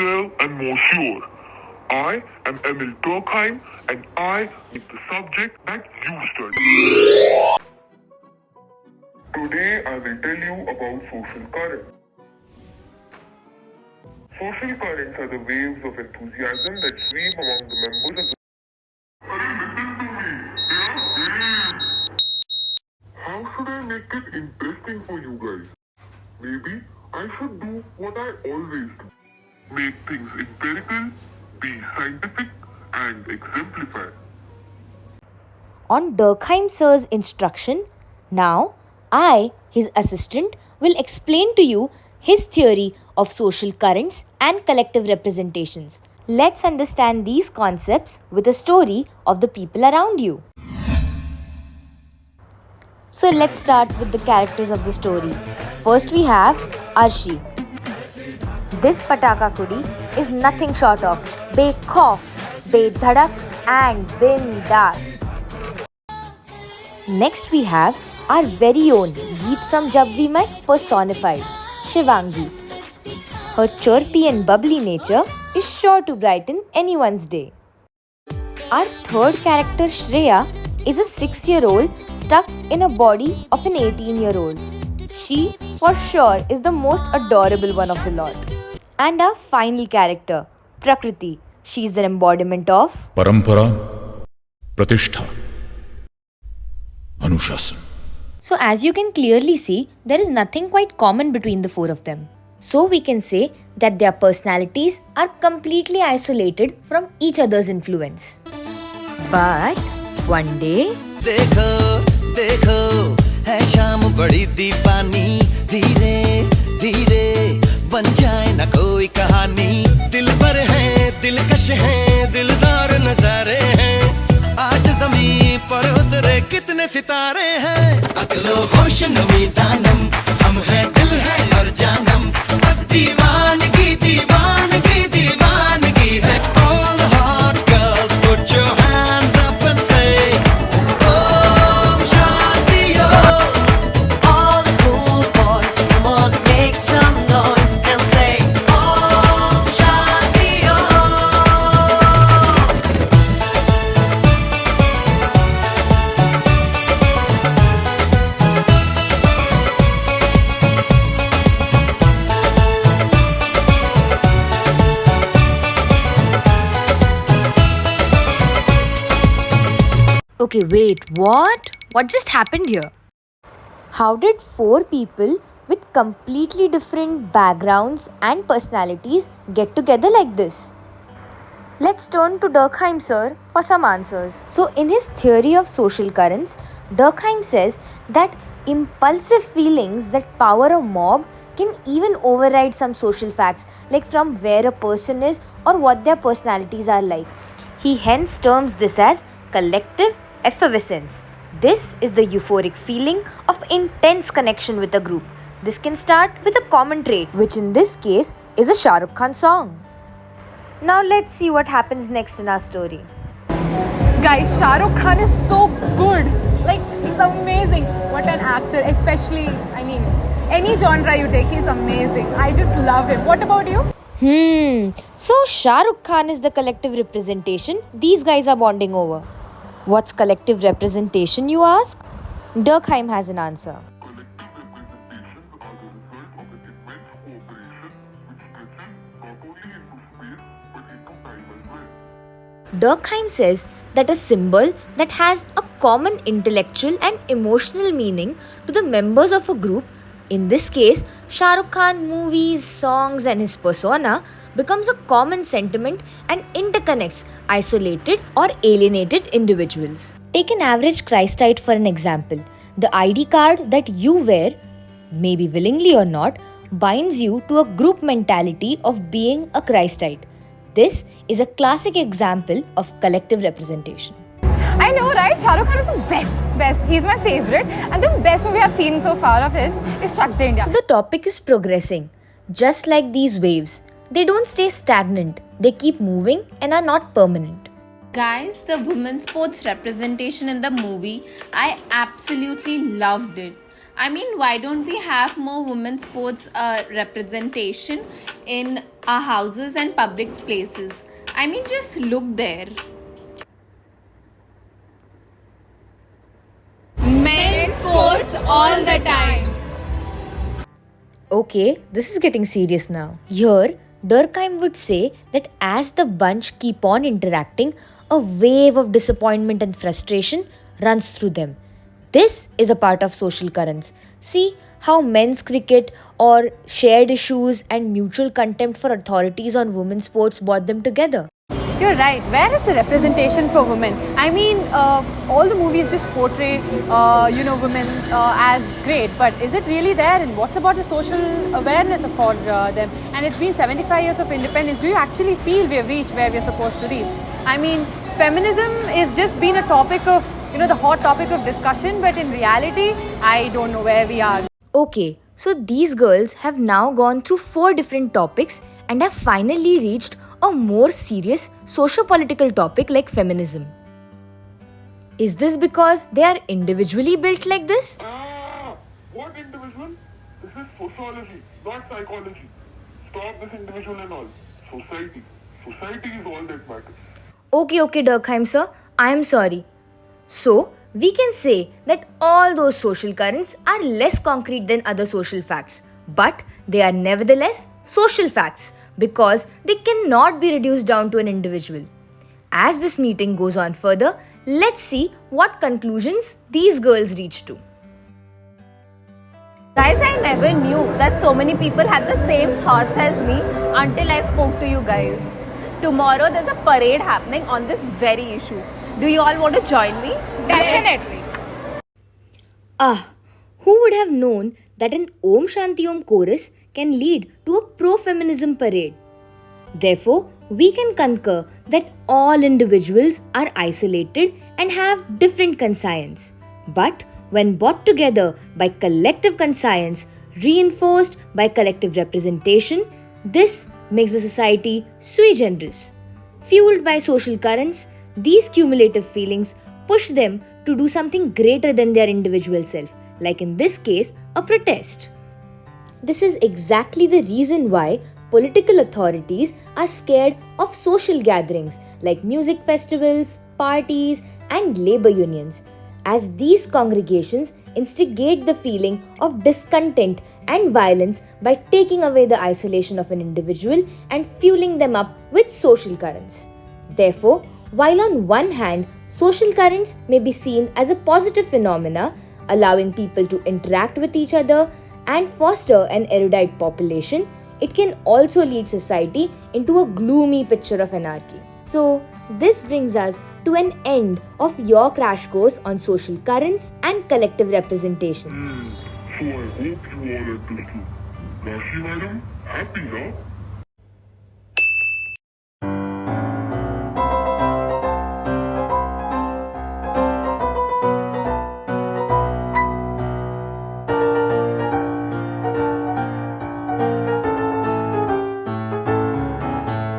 fair and more sure. I am Emil Durkhiem and I am the subject that you study. Today I will tell you about social currents. Social currents are the waves of enthusiasm that sweep among the members of the... How should I make it interesting for you guys? Maybe I should do what I always do. Make things empirical, be scientific, and exemplify. On Durkhiem sir's instruction, now I, his assistant, will explain to you his theory of social currents and collective representations. Let's understand these concepts with a story of the people around you. So let's start with the characters of the story. First we have Arshi. This Pataka Kudi is nothing short of Bekhauf, Bedhadak and Bindas. Next we have our very own Geet from Jab We Met personified, Shivangi. Her chirpy and bubbly nature is sure to brighten anyone's day. Our third character Shreya is a 6-year-old stuck in a body of an 18-year-old. She for sure is the most adorable one of the lot. And our final character, Prakriti. She is the embodiment of Parampara, Pratishtha, Anushasan. So as you can clearly see, there is nothing quite common between the four of them. So we can say that their personalities are completely isolated from each other's influence. But one day, देखो देखो है शाम बड़ी दीवानी धीरे धीरे बन जाए ना कोई कहानी दिल पर है दिलकश है दिलदार नजारे हैं आज ज़मीं पर उतरे कितने सितारे हैं अकलो होश नमी दानम हम हैं दिल है और जानम बस दीवानगी दीवानगी दीवानगी है all the hot girls put your hands up and say Om Shanti Om all the cool boys come on make some noise and say Om Shanti Om okay, wait, what? What just happened here? How did four people with completely different backgrounds and personalities get together like this? Let's turn to Durkheim sir for some answers. So in his theory of social currents, Durkheim says that impulsive feelings that power a mob can even override some social facts like from where a person is or what their personalities are like. He hence terms this as collective effervescence. This is the euphoric feeling of intense connection with a group. This can start with a common trait, which in this case is a Shah Rukh Khan song. Now let's see what happens next in our story. Guys, Shah Rukh Khan is so good. Like, he's amazing. What an actor. Especially, any genre you take, he's amazing. I just love him. What about you? So Shah Rukh Khan is the collective representation these guys are bonding over. What's collective representation, you ask? Durkheim has an answer. Durkheim says that a symbol that has a common intellectual and emotional meaning to the members of a group, in this case Shah Rukh Khan movies, songs and his persona, becomes a common sentiment and interconnects isolated or alienated individuals. Take an average Christite for an example. The ID card that you wear, maybe willingly or not, binds you to a group mentality of being a Christite. This is a classic example of collective representation. I know, right? Shah Rukh Khan is the best. He's my favorite. And the best movie I've seen so far of his is Chak De India. So the topic is progressing. Just like these waves, they don't stay stagnant. They keep moving and are not permanent. Guys, the women's sports representation in the movie, I absolutely loved it. I mean, why don't we have more women's sports representation in our houses and public places? I mean, just look there. Men's sports all the time. Okay, this is getting serious now. Here, Durkheim would say that as the bunch keep on interacting, a wave of disappointment and frustration runs through them. This is a part of social currents. See how men's cricket or shared issues and mutual contempt for authorities on women's sports brought them together. You're right. Where is the representation for women? I mean, all the movies just portray, women as great. But is it really there? And what's about the social awareness for them? And it's been 75 years of independence. Do you actually feel we have reached where we're supposed to reach? I mean, feminism is just been a topic of, the hot topic of discussion. But in reality, I don't know where we are. Okay, so these girls have now gone through 4 different topics and have finally reached a more serious socio-political topic like feminism. Is this because they are individually built like this? What individual? This is sociology, not psychology. Stop this individual and all. Society. Society is all that matters. Okay, Durkheim sir, I am sorry. So, we can say that all those social currents are less concrete than other social facts, but they are nevertheless social facts because they cannot be reduced down to an individual. As this meeting goes on further, let's see what conclusions these girls reach to. Guys, I never knew that so many people had the same thoughts as me until I spoke to you guys. Tomorrow there's a parade happening on this very issue. Do you all want to join me? Definitely. Who would have known that an Om Shanti Om chorus can lead to a pro-feminism parade? Therefore, we can concur that all individuals are isolated and have different conscience. But when brought together by collective conscience, reinforced by collective representation, this makes the society sui generis. Fueled by social currents, these cumulative feelings push them to do something greater than their individual self, like in this case, a protest. This is exactly the reason why political authorities are scared of social gatherings like music festivals, parties, and labor unions, as these congregations instigate the feeling of discontent and violence by taking away the isolation of an individual and fueling them up with social currents. Therefore, while on one hand, social currents may be seen as a positive phenomena, allowing people to interact with each other and foster an erudite population, it can also lead society into a gloomy picture of anarchy. So, this brings us to an end of your crash course on social currents and collective representation. So I hope you all understood. Rashi madam, happy now?